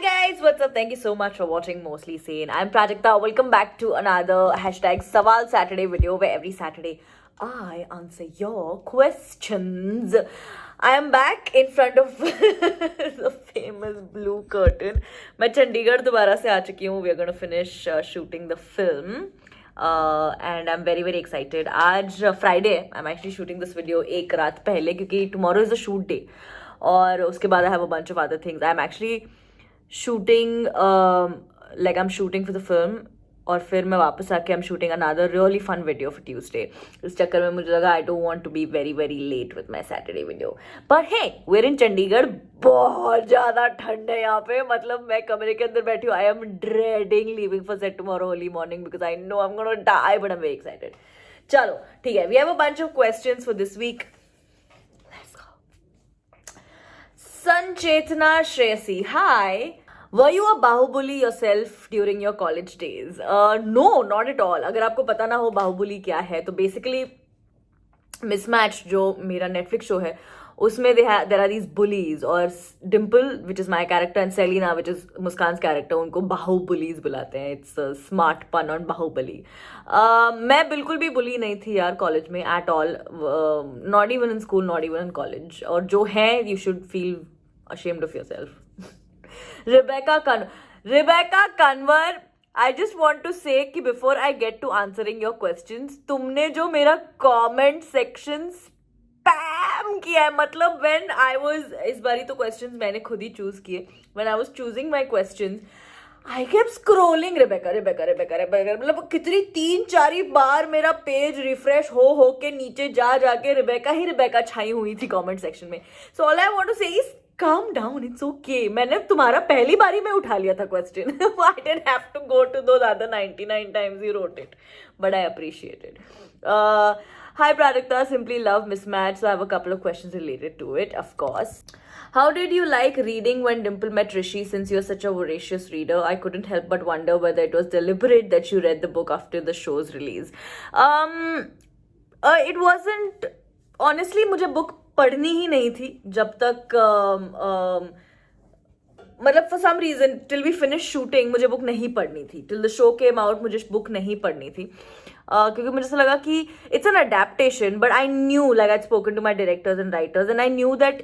guys, what's up? Thank you so much for watching Mostly Sane. I'm Prajakta. Welcome back to another hashtag Sawal Saturday video where every Saturday I answer your questions. I am back in front of the famous blue curtain. मैं चंडीगढ़ दोबारा से आ चुकी हूँ. We are going to finish shooting the film. And I'm very excited. आज Friday. I'm actually shooting this video एक रात पहले क्योंकि tomorrow is a shoot day. और उसके बाद I have a bunch of other things. I'm actually shooting like I'm shooting for the film और फिर मैं वापस आके I'm shooting another really fun video for Tuesday. इस चक्कर में मुझे लगा I don't want to be very late with my Saturday video. But hey, we're in Chandigarh. बहुत ज़्यादा ठंड है यहाँ पे. मतलब मैं कमरे के अंदर बैठी हूँ. I am dreading leaving for set tomorrow early morning because I know I'm gonna die, but I'm very excited. चलो ठीक है. We have a bunch of questions for this week. Let's go. Sanchetna Shreyasi, hi. Were you a Baahubali yourself during your college days? No, not at all. अगर आपको पता ना हो बाहुबली क्या है तो basically Mismatched जो मेरा Netflix show है उसमें there are these bullies और Dimple which is my character and Selena which is मुस्कान's character उनको बाहुबलीज बुलाते हैं. It's a smart pun on Baahubali. मैं बिल्कुल भी bully नहीं थी यार कॉलेज में at all. Not even in school, not even in college. और जो है you should feel ashamed of yourself. Rebecca Kanwar, I just want to say कि before I get to answering your questions, तुमने जो मेरा comment section spam किया है, मतलब when I was, इस बारी तो questions मैंने खुद ही choose किए. When I was choosing my questions, I kept scrolling Rebecca. मतलब कितनी 3-4 बार मेरा पेज रिफ्रेश हो के नीचे जाके Rebecca छाई हुई थी comment section में. So all I want to say is calm down, it's okay. मैंने तुम्हारा पहली बारी में उठा लिया था question. I didn't have to go to those other 99 times you wrote it. But I appreciate it. Hi Prajakta, simply love Mismatched. So I have a couple of questions related to it, of course. How did you like reading When Dimple Met Rishi since you're such a voracious reader? I couldn't help but wonder whether it was deliberate that you read the book after the show's release. It wasn't. Honestly, मुझे book पढ़नी ही नहीं थी जब तक मतलब for some reason till we finished shooting मुझे book नहीं पढ़नी थी. Till the show came out मुझे बुक नहीं पढ़नी थी क्योंकि मुझे ऐसा लगा कि it's an adaptation, but I knew, like I'd spoken to my directors and writers and I knew that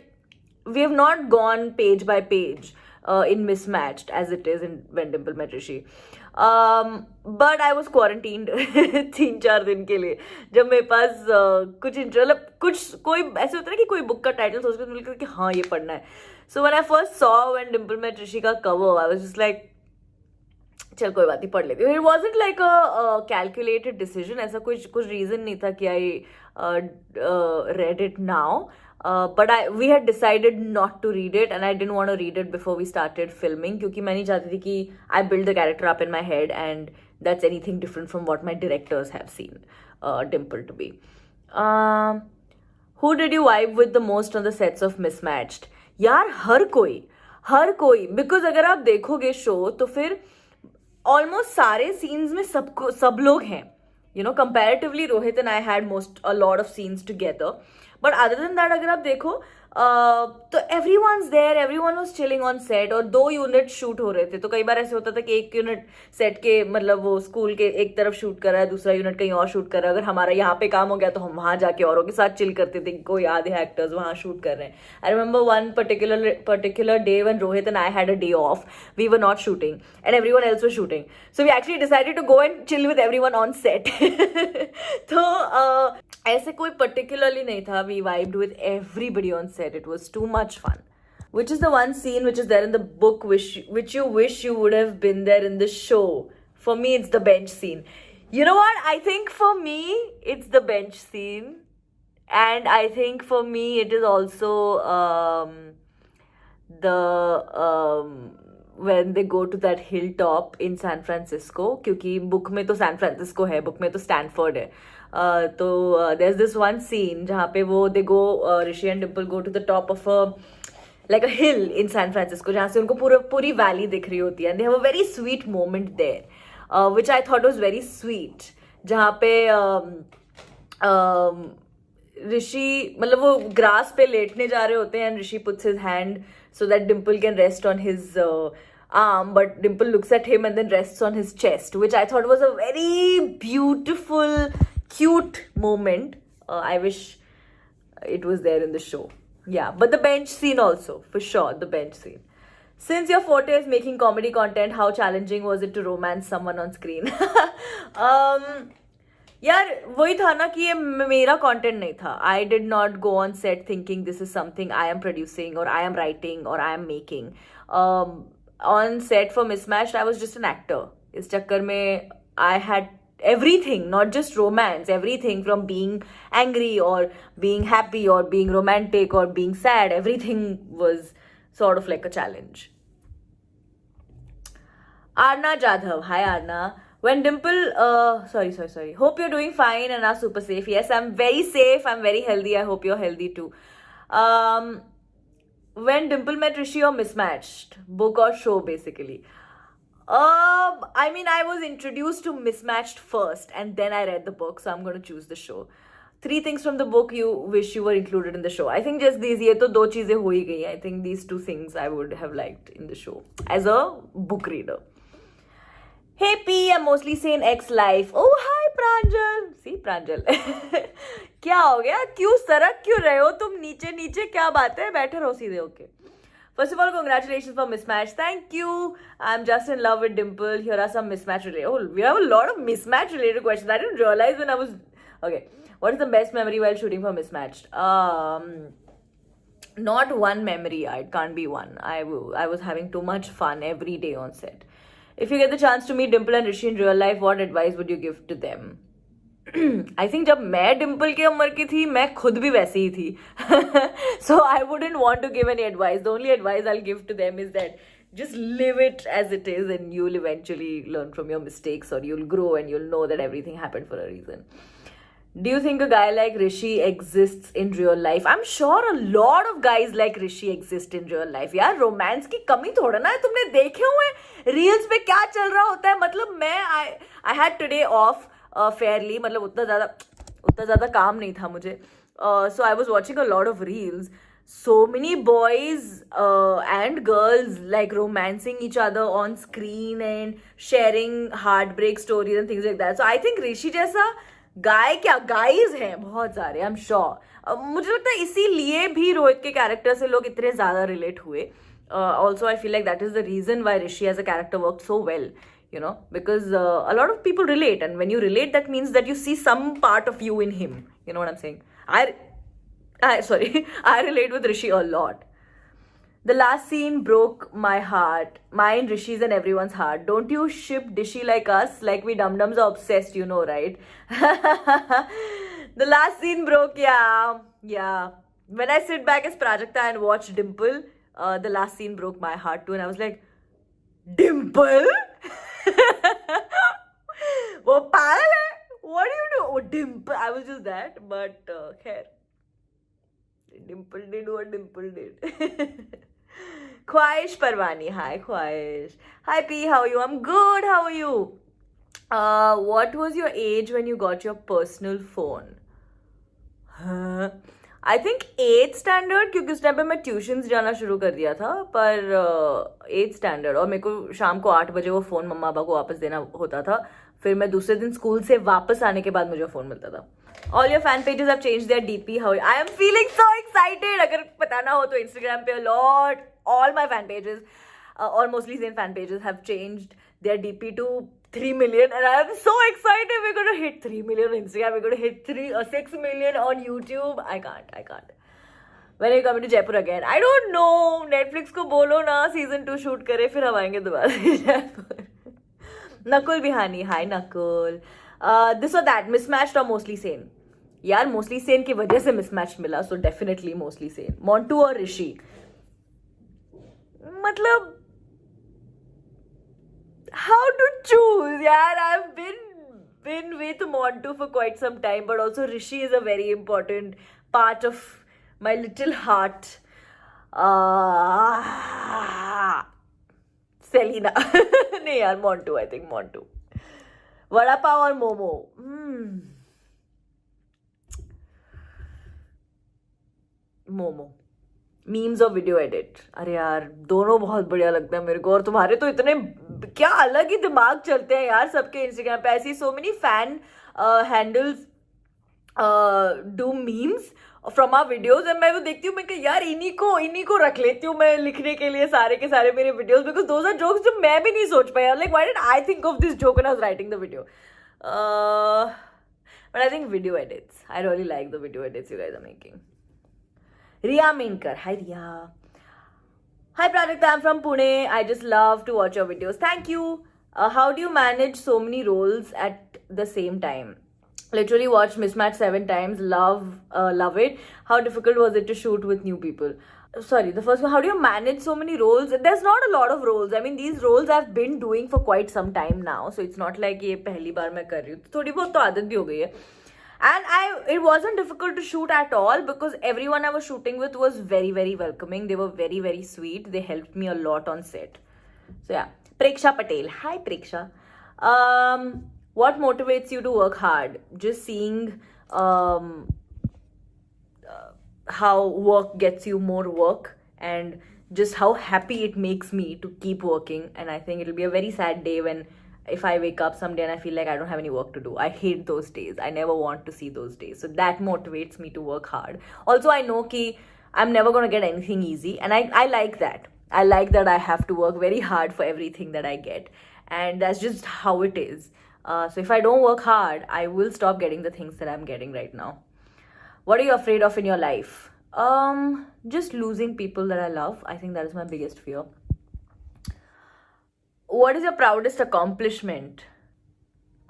we have not gone page by page in Mismatched as it is in When Dimple Met Rishi. But I was quarantined 3-4 दिन के लिए जब मेरे पास कुछ कोई ऐसे होता है ना कि कोई बुक का टाइटल सोच के मिलकर कि हाँ ये पढ़ना है. So when I first saw When Dimple Met Rishi का cover, I was just like चल कोई बात नहीं पढ़ लेती हूँ. It wasn't like a calculated decision. ऐसा कुछ reason नहीं था कि I read it now. But we had decided not to read it and I didn't want to read it before we started filming क्योंकि मैं नहीं चाहती थी कि I build the character up in my head and that's anything different from what my directors have seen Dimple to be. Who did you vibe with the most on the sets of Mismatched? यार हर कोई because अगर आप देखोगे show तो फिर almost सारे scenes में सब लोग हैं. You know, comparatively Rohit and I had a lot of scenes together. But other than that अगर आप देखो तो everyone's there, everyone was chilling on set और 2 यूनिट शूट हो रहे थे तो कई बार ऐसे होता था कि एक यूनिट सेट के मतलब वो स्कूल के एक तरफ शूट कर रहा है, दूसरा यूनिट कहीं और शूट कर रहा है. अगर हमारा यहाँ पे काम हो गया तो हम वहाँ जाके औरों के साथ चिल करते थे. कोई आधे एक्टर्स वहाँ शूट कर रहे हैं. I remember one particular day when Rohit and I had a day off, we were not shooting and everyone else was shooting. So we actually decided to go and chill with everyone on set. तो ऐसे कोई particularly नहीं था. We vibed with everybody on set. It was too much fun. Which is the one scene which is there in the book which you wish you would have been there in the show? For me, it's the bench scene. You know what? I think for me, it's the bench scene. And I think for me, it is also when they go to that hilltop in San Francisco. क्योंकि book में तो San Francisco है, book में तो Stanford है. तो there's this one scene जहाँ पे वो they go Rishi and Dimple go to the top of a hill in San Francisco जहाँ से उनको पूरी valley दिख रही होती है and they have a very sweet moment there which I thought was very sweet जहाँ पे ऋषि मतलब वो ग्रास पे लेटने जा रहे होते हैं and Rishi puts his hand so that Dimple can rest on his arm, but Dimple looks at him and then rests on his chest, which I thought was a very beautiful, cute moment. I wish it was there in the show. Yeah, but the bench scene also, for sure, the bench scene. Since your forte is making comedy content, how challenging was it to romance someone on screen? यार वही था ना कि ये मेरा content नहीं था. I did not go on set thinking this is something I am producing और आई एम राइटिंग और I am making. On set for mismatched I was just an actor. इस चक्कर में I had everything, not just romance, everything from being angry or being happy or being romantic or being sad, everything was sort of like a challenge. Arna Jadhav, hi Arna. When Dimple, sorry. Hope you're doing fine and are super safe. Yes, I'm very safe. I'm very healthy. I hope you're healthy too. When Dimple met Rishi or Mismatched, book or show basically. I mean, I was introduced to Mismatched first and then I read the book, so I'm going to choose the show. 3 things from the book you wish you were included in the show. I think just these, ये तो 2 चीजें हो ही गई. I think these 2 things I would have liked in the show as a book reader. Hey P, I'm mostly sane ex-life. Oh hi Pranjal. See Pranjal. क्या हो गया? क्यों सरक क्यों रहे हो तुम नीचे नीचे? क्या बात है? बैठे रहो सीधे होके. First of all, congratulations for Mismatch. Thank you. I'm just in love with Dimple. Here are some mismatch related. Oh, we have a lot of mismatch related questions. I didn't realize when I was. Okay. What is the best memory while shooting for Mismatched? Not one memory. It can't be one. I was having too much fun every day on set. If you get the chance to meet Dimple and Rishi in real life, what advice would you give to them? I think जब मैं डिम्पल की उम्र की थी मैं खुद भी वैसी ही थी. So I wouldn't want to give any advice. The only advice I'll give to them is that just live it as it is and you'll eventually learn from your mistakes or you'll grow and you'll know that everything happened for a reason. Do you think a guy like Rishi exists in real life? I'm sure a lot of guys like Rishi exist in real life. यार romance की कमी थोड़ा ना है. तुमने देखे हुए reels पे क्या चल रहा होता है. मतलब मैं I had today off fairly. मतलब उतना ज़्यादा काम नहीं था मुझे. So I was watching a lot of reels. So many boys and girls like romancing each other on screen and sharing heartbreak stories and things like that. So I think Rishi जैसा guys हैं बहुत सारे. I'm sure. मुझे लगता है इसीलिए भी रोहित के कैरेक्टर से लोग इतने ज़्यादा रिलेट हुए. Also I feel like that is the reason why Rishi as a character worked so well. You know, because a lot of people relate, and when you relate, that means that you see some part of you in him. You know what I'm saying? I relate with Rishi a lot. The last scene broke my heart. Mine, Rishi's, and everyone's heart. Don't you ship Dishy like us? Like we dum-dums are obsessed, you know, right? The last scene broke, yeah. When I sit back as Prajakta and watch Dimple, the last scene broke my heart too, and I was like, Dimple? वो पागल है. What do you do? Oh, Dimple. I was just that, but khair. Dimple did what Dimple did. Khwahish Parwani. Hi Khwahish. Hi P, how are you? I'm good. How are you? What was your age when you got your personal phone? I think 8th standard, क्योंकि उस time पे मैं tuitions जाना शुरू कर दिया था. पर 8th स्टैंडर्ड, और मेरे को शाम को 8 बजे वो फ़ोन मम्मा पापा को वापस देना होता था. फिर मैं दूसरे दिन स्कूल से वापस आने के बाद मुझे फ़ोन मिलता था. All your fan pages have changed there DP. How I am feeling so excited. अगर बताना हो तो इंस्टाग्राम पे lot all my fan pages or mostly Zain fan pages have changed their DP to 3 million, and I am so excited. We're going to hit 3 million on Instagram. We're going to hit 6 million on YouTube. I can't. When are you coming to Jaipur again? I don't know. Netflix को बोलो ना season 2 shoot करे, फिर हम आएंगे दोबारा Jaipur. Nakul Bihani, hi Nakul. This or that, mismatched or mostly sane? यार mostly sane की वजह से mismatched मिला, so definitely mostly sane. Montu और Rishi, मतलब how to choose? Yeah, I've been with Montu for quite some time, but also Rishi is a very important part of my little heart. Selena. नहीं यार, Montu. I think Montu. Vada pav और momo. Momo. Memes और video edit, अरे यार दोनों बहुत बढ़िया लगता है मेरे को, और तुम्हारे तो इतने क्या अलग ही दिमाग चलते हैं यार सबके इंस्टाग्राम पे, ऐसी so many fan handles do memes from our videos, and मैं वो देखती हूँ, मैं कहा यार इन्हीं को रख लेती हूँ मैं लिखने के लिए सारे के सारे मेरे videos, because those are jokes जो मैं भी नहीं सोच पाया, like why did I think of this joke when I was writing the video. But I think video edits, I really like the video edits you guys are making. Riya Menkar, hi Riya. Hi Prajakta, I'm from Pune. I just love to watch your videos. Thank you. How do you manage so many roles at the same time? Literally watched Mismatch 7 times. Love it. How difficult was it to shoot with new people? Sorry, the first one. How do you manage so many roles? There's not a lot of roles. I mean, these roles I've been doing for quite some time now, so it's not like ये पहली बार मैं कर रही हूँ. थोड़ी बहुत तो आदत भी हो गई है. And it wasn't difficult to shoot at all because everyone I was shooting with was very, very welcoming. They were very, very sweet. They helped me a lot on set. So yeah, Preksha Patel. Hi, Preksha. What motivates you to work hard? Just seeing how work gets you more work, and just how happy it makes me to keep working. And I think it'll be a very sad day when if I wake up someday and I feel like I don't have any work to do. I hate those days. I never want to see those days. So that motivates me to work hard. Also, I know ki I'm never going to get anything easy, and I like that. I like that I have to work very hard for everything that I get, and that's just how it is. So if I don't work hard, I will stop getting the things that I'm getting right now. What are you afraid of in your life? Just losing people that I love. I think that is my biggest fear. What is your proudest accomplishment?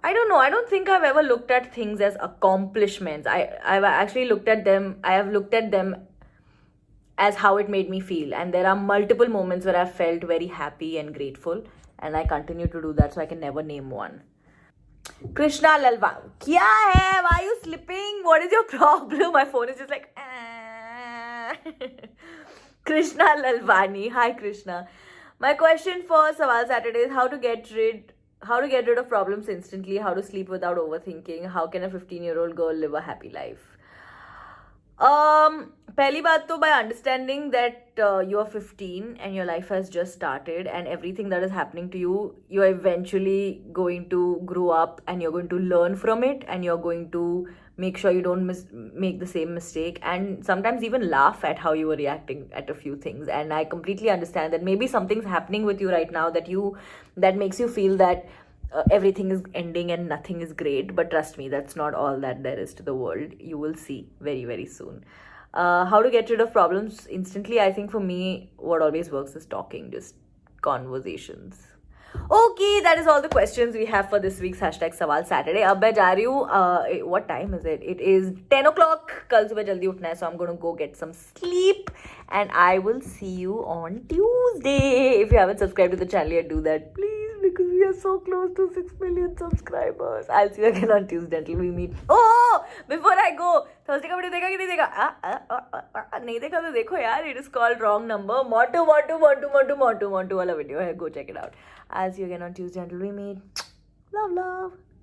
I don't know. I don't think I've ever looked at things as accomplishments. I've actually looked at them. I have looked at them as how it made me feel. And there are multiple moments where I've felt very happy and grateful. And I continue to do that, so I can never name one. Krishna Lalva. Kya hai? Why are you slipping? What is your problem? My phone is just like... Krishna Lalvani. Hi, Krishna. My question for Sawal Saturday is how to get rid of problems instantly, how to sleep without overthinking, how can a 15-year-old girl live a happy life? पहली बात तो by understanding that you are 15 and your life has just started, and everything that is happening to you, you are eventually going to grow up and you're going to learn from it, and you're going to make sure you don't make the same mistake, and sometimes even laugh at how you were reacting at a few things. And I completely understand that maybe something's happening with you right now that makes you feel that everything is ending and nothing is great, but trust me, that's not all that there is to the world. You will see very, very soon. How to get rid of problems instantly? I think for me, what always works is talking, just conversations. Okay, that is all the questions we have for this week's hashtag Sawal Saturday. अब मैं जा रही हूँ. What time is it? It is 10 o'clock. कल सुबह जल्दी उठना है, so I'm going to go get some sleep, and I will see you on Tuesday. If you haven't subscribed to the channel yet, do that, please, because we are so close to 6 million subscribers. I'll see you again on Tuesday until we meet. Oh, before I go, Thursday का video देखा कि नहीं देखा? नहीं देखा तो देखो यार. It is called Wrong Number. Montu वाला वीडियो है. Go check it out. I'll see you again on Tuesday until we meet. Love, love.